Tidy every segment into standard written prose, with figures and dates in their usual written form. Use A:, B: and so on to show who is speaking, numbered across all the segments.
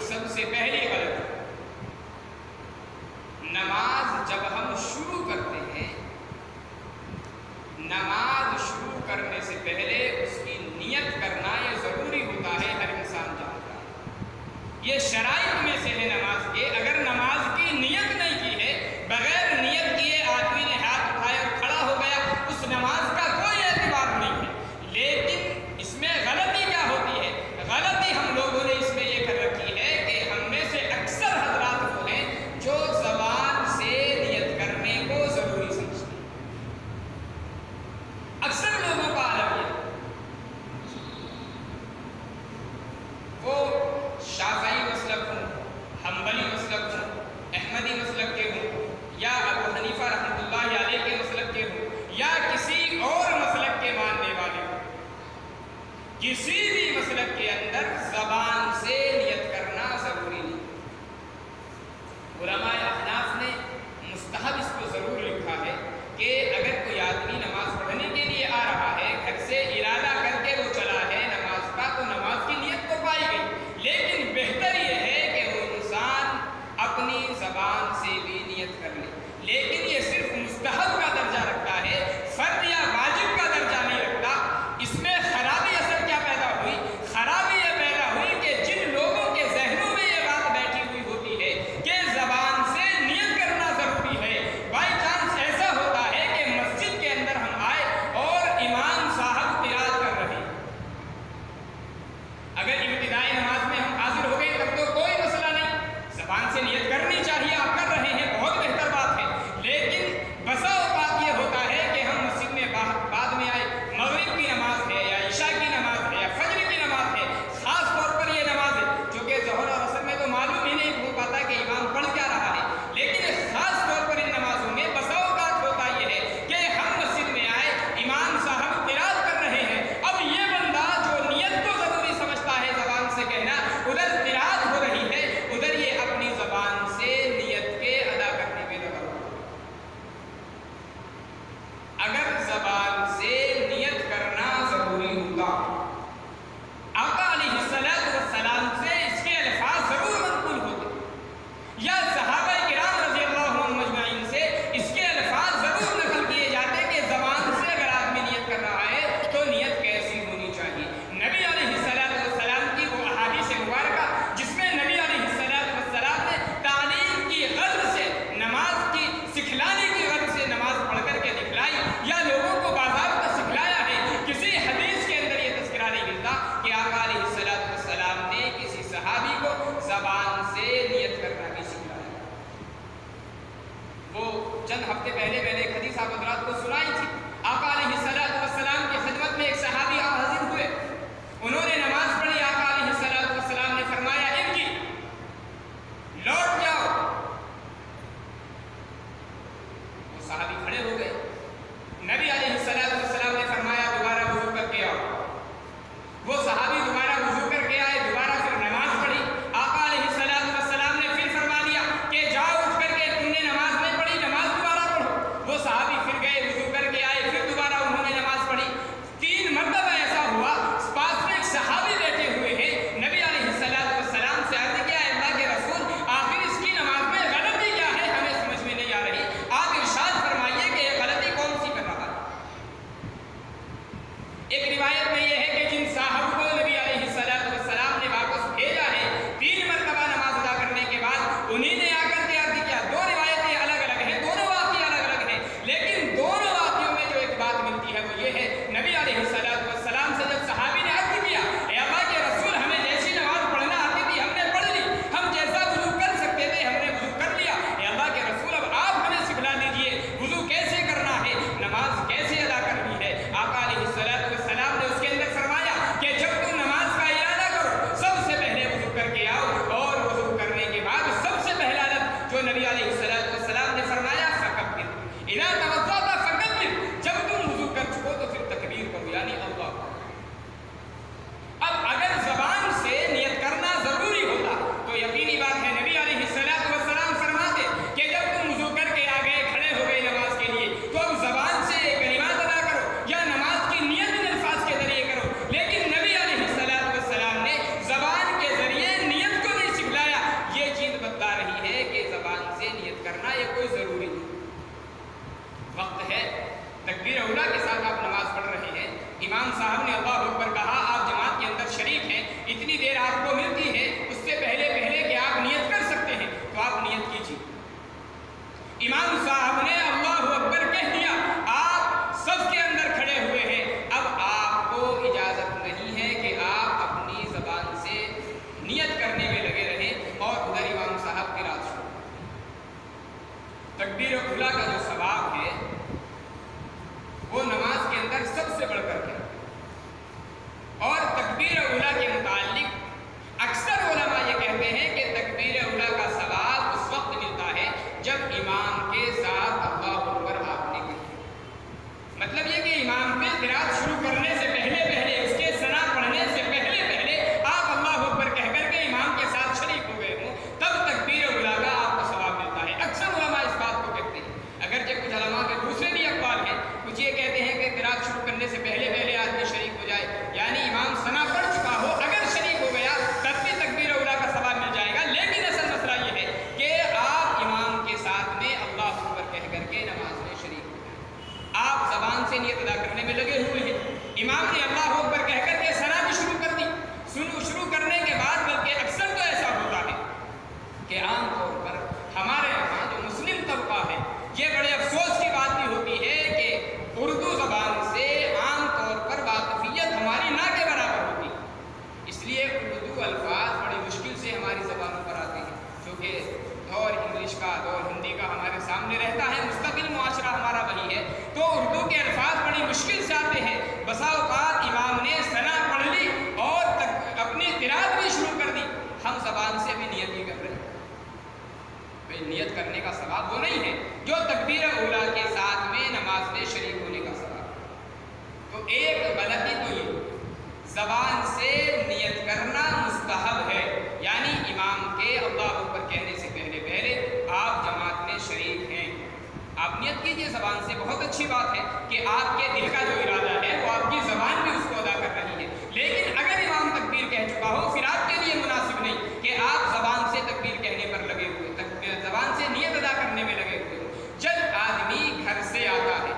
A: سب سے پہلی غلطی، نماز جب ہم شروع کرتے ہیں، نماز شروع کرنے سے پہلے اس کی نیت کرنا یہ ضروری ہوتا ہے، ہر انسان جانتا ہے۔ یہ شرائط میں سے ہے نماز کے، اگر نماز کی نیت نہیں کی ہے، بغیر نیت کیے آدمی نے ہاتھ اٹھائے اور کھڑا ہو گیا، اس نماز کا کوئی اعتبار نہیں ہے۔ لیکن اس میں غلطی کیا ہوتی ہے؟ غلطی ہم لوگوں نے اس میں یہ کر رکھی ہے کہ ہم میں سے اکثر حضرات وہ ہیں جو زبان سے نیت کرنے کو ضروری سمجھتے ہیں۔ اکثر لوگوں کا عالم یہ وہ شافعی مسلک ہوں، حنبلی مسلک کہ دور انگلش کا، دور ہندی کا ہمارے سامنے رہتا ہے، مستقل معاشرہ ہمارا وہی ہے، تو اردو کے الفاظ بڑی مشکل سے آتے ہیں۔ بسا اوقات امام نے ثنا پڑھ لی اور اپنی قرات بھی شروع کر دی، ہم زبان سے بھی نیت ہی کر رہے ہیں۔ بھئی نیت کرنے کا ثواب وہ نہیں ہے جو تکبیر اولیٰ کے ساتھ میں نماز میں شریک ہونے کا ثواب۔ تو ایک غلطی تو یہ زبان سے نیت کرنا مستحب ہے، یعنی امام کے اللہ اکبر کہنے سے پہلے آپ جماعت میں شریک ہیں، آپ نیت کیجئے زبان سے، بہت اچھی بات ہے کہ آپ کے دل کا جو ارادہ ہے وہ آپ کی زبان بھی اس کو ادا کر رہی ہے، لیکن اگر امام تکبیر کہہ چکا ہو پھر آپ کے لیے مناسب نہیں کہ آپ زبان سے تکبیر کہنے پر لگے ہوئے، زبان سے نیت ادا کرنے میں لگے ہوئے ہو۔ جب آدمی گھر سے آتا ہے،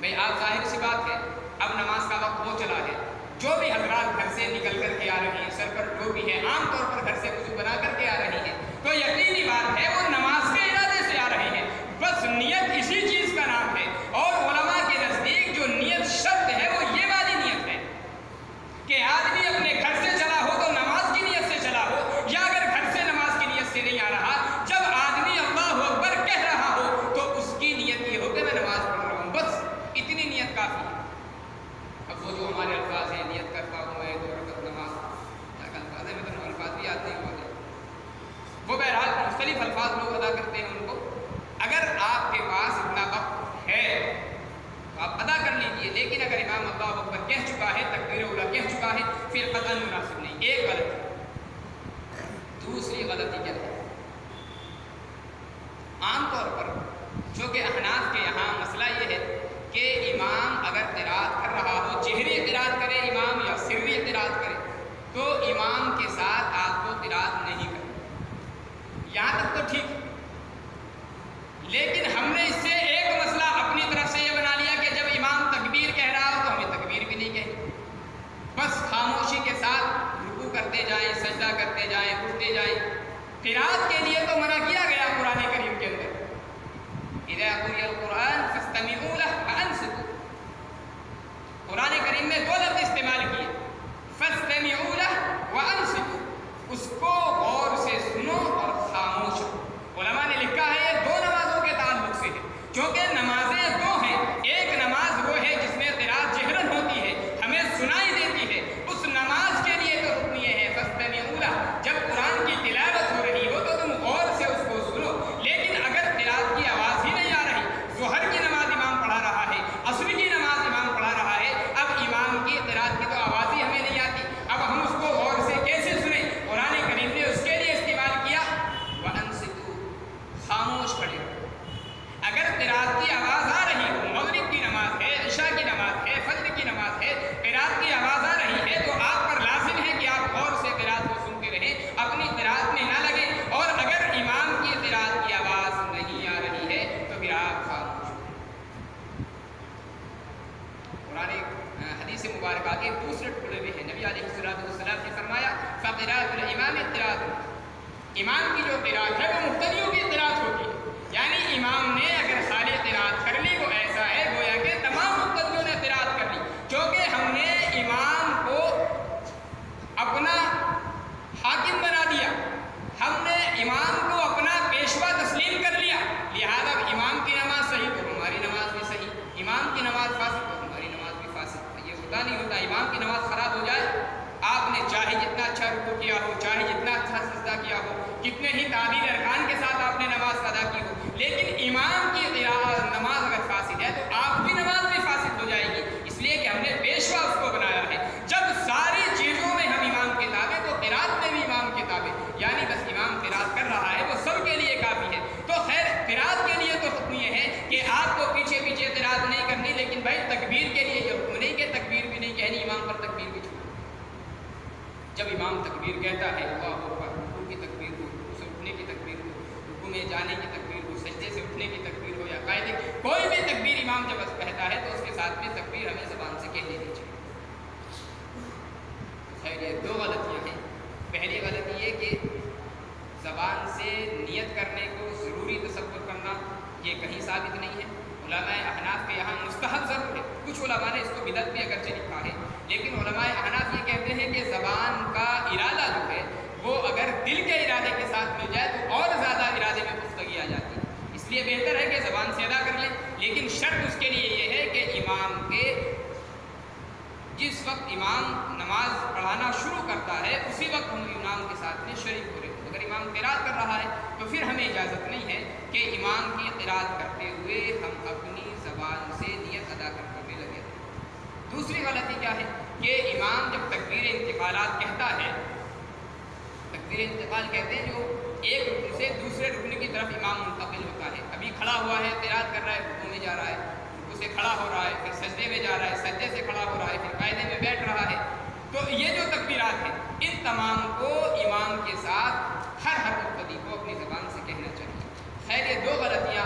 A: بھئی آپ ظاہر سی بات ہے اب نماز کا وقت ہو چلا ہے، جو بھی حضرات گھر سے نکل کر کے آ رہے ہیں، سر پر ٹوپی ہے، عام طور پر گھر سے وضو بنا کر کے آ رہی ہیں، تو یقینی بات ہے وہ نماز کے ارادے سے آ رہے ہیں، بس نیت اسی چیز کا نام ہے، اور علماء کے نزدیک جو نیت شرط ہے وہ یہ والی نیت ہے کہ آدمی اپنے گھر سے چلا ہو تو نماز کی نیت سے چلا ہو، یا اگر گھر سے نماز کی نیت سے نہیں آ رہا، جب آدمی اللہ اکبر کہہ رہا ہو تو اس کی نیت یہ ہو کہ میں نماز پڑھ رہا ہوں، بس اتنی نیت کافی ہے۔ اب وہ جو ہمارے الفاظ ہیں، نیت کرتا ہوں میں 2 رکعت نماز، کیا الفاظ ہے، مطلب الفاظ بھی آتے ہیں وہ بہرحال مختلف الفاظ لوگ ادا کرتے ہیں ان کو، اگر آپ کے پاس اتنا وقت ہے تو آپ ادا کر لیجئے، لیکن اگر امام اللہ اکبر کہہ چکا ہے، تکبیر اولیٰ کہہ چکا ہے، پھر قطعاً مناسب نہیں۔ ایک غلطی۔ دوسری غلطی کیا ہے؟ عام طور پر جو کہ احناف کے یہاں مسئلہ یہ ہے کہ امام اگر قرات کر رہا ہو، جہری قرات کرے امام یا سری قرات کرے، تو امام کے ساتھ آپ کو قرات نہیں کرنی، یہاں تک تو ٹھیک، لیکن ہم نے اس سے ایک مسئلہ اپنی طرف سے یہ بنا لیا کہ جب امام تکبیر کہہ رہا ہو تو ہمیں تکبیر بھی نہیں کہنی، بس خاموشی کے ساتھ رکوع کرتے جائیں، سجدہ کرتے جائیں، اٹھتے جائیں۔ قرات کے لیے تو منع کیا گیا قرآن کریم کے اندر، اذا قرئ القرآن فاستمعوا له وانصتوا، قرآن کریم میں 2 لفظ استعمال کیے، فاستمعوا له وانصتوا، اس کو غور سے سنو اور خاموش ہو۔ علماء نے لکھا ہے یہ 2 نمازوں کے تعلق سے ہے، کیونکہ نمازیں 2 ہیں، ایک نماز وہ ہے جس میں قرات جہرن ہوتی ہے، ہمیں سنائی دیتی ہے، اس نماز کے لیے تو حکم یہ ہے فاستمعوا له، جب قرآن کی تلاوت ہو رہی ہو تو تم غور سے اس کو سنو، لیکن اگر قرات کی آواز ہی نہیں آ رہی، ظہر کی نماز امام پڑھا رہا ہے، عصر کی نماز امام پڑھا رہا ہے، اب امام کی قرات کی تو آواز ہی ہمیں نہیں آتی، اب ہم اس کو غور سے کیسے سنیں؟ قرآن کریم نے اس کے لیے استعمال کیا وَأَنصِتُوا، خاموش کھڑے رہو۔ اگر قرات کی آواز آ رہی ہو، مغرب کی نماز ہے، عشاء کی نماز ہے، فجر کی نماز ہے، قرات کی آواز آ رہی ہے تو آپ پر لازم ہے کہ آپ غور سے قرات کو سنتے رہیں، اپنی قرات میں نہ لگیں، اور اگر امام کی قرات کی آواز نہیں آ رہی ہے تو پھر آپ خاموش ہو۔ قرآن حدیث مبارکہ کے دوسرے ٹکڑے میں ہے، نبی علیہ السلام نے فرمایا فقراءۃ الامام قرات، امام کی جو قرات ہے وہ مقتدیوں کی قرات ہوتی ہے، یعنی امام نے اگر خالی قرات کر لی وہ ایسا ہے گویا کہ تمام مقتدیوں نے قرات کر لی، کیونکہ ہم نے امام کو اپنا حاکم بنا دیا، ہم نے امام کو اپنا پیشوا تسلیم کر لیا، لہذا امام کی نماز صحیح تو ہماری نماز بھی صحیح، امام کی نماز فاسد تو ہماری نماز بھی فاسد۔ یہ ہوتا نہیں ہوتا، امام کی نماز خراب ہو جائے، آپ نے چاہے جتنا اچھا رکوع کیا ہو، چاہے جتنا اچھا سجدہ کیا ہو، کتنے ہی تعبیر ارکان کے ساتھ آپ نے نماز ادا کی ہو، لیکن امام کی نماز اگر فاسد ہے تو آپ کی نماز بھی فاسد ہو جائے گی، اس لیے کہ ہم نے پیشوا اس کو بنایا ہے۔ جب ساری چیزوں میں ہم امام کے تابع تو قرات میں بھی امام کے تابع، یعنی بس امام قرات کر رہا ہے وہ سب کے لیے کافی ہے۔ تو خیر قرات کے لیے تو حکم یہ ہے کہ آپ کو پیچھے پیچھے قرات نہیں کرنی، لیکن بھائی تکبیر کے لیے یہ حکم نہیں کہ تکبیر بھی نہیں کہنی، امام پر تکبیر بھی چھوڑ۔ جب امام تکبیر کہتا ہے اللہ اکبر، رکوع کی تکبیر ہو، رکوع سے اٹھنے کی تکبیر ہو، رکوع میں جانے کی تکبیر ہو، سجدے سے اٹھنے کی تکبیر ہو، یا قاعدے کوئی بھی تکبیر امام جب کہتا ہے تو اس کے ساتھ میں تکبیر ہمیں زبان سے کہہ لینی چاہیے۔ خیر یہ 2 غلطیاں ہیں۔ پہلی غلطی یہ کہ زبان سے نیت کرنے کو ضروری تصور کرنا، یہ کہیں ثابت نہیں ہے، علماء احناف کے یہاں مستحب ضرور ہے، کچھ علماء نے اس کو بدعت بھی اگرچہ لکھا ہے، لیکن علماء احناف یہ کہتے ہیں کہ زبان کا ارادہ جو ہے وہ اگر دل کے ارادے کے ساتھ اجازت مل جائے تو اور زیادہ ارادے میں پختگی آ جاتی ہے. اس لیے بہتر ہے کہ زبان سے ادا کر لیں، لیکن شرط اس کے لیے یہ ہے کہ امام کے جس وقت امام نماز پڑھانا شروع کرتا ہے اسی وقت ہم امام کے ساتھ میں شریک ہو رہے ہیں. اگر امام قرات کر رہا ہے تو پھر ہمیں اجازت نہیں ہے کہ امام کی قرات کرتے ہوئے ہم اپنی زبان سے نیت ادا کرنے میں لگے. دوسری غلطی کیا ہے کہ امام جب تکبیر انتقالات کہتا ہے، تکبیر انتقال کہتے ہیں جو ایک رکن سے دوسرے رکن کی طرف امام منتقل ہوتا ہے. ابھی کھڑا ہوا ہے، قرات کر رہا ہے، رکوع میں جا رہا ہے، رکوع سے کھڑا ہو رہا ہے، پھر سجدے میں جا رہا ہے، سجدے سے کھڑا ہو رہا ہے، پھر قاعدے میں بیٹھ رہا ہے. تو یہ جو تکبیرات ہیں ان تمام کو امام کے ساتھ ہر مقتدی کو اپنی زبان سے کہنا چاہیے. خیر یہ دو غلطیاں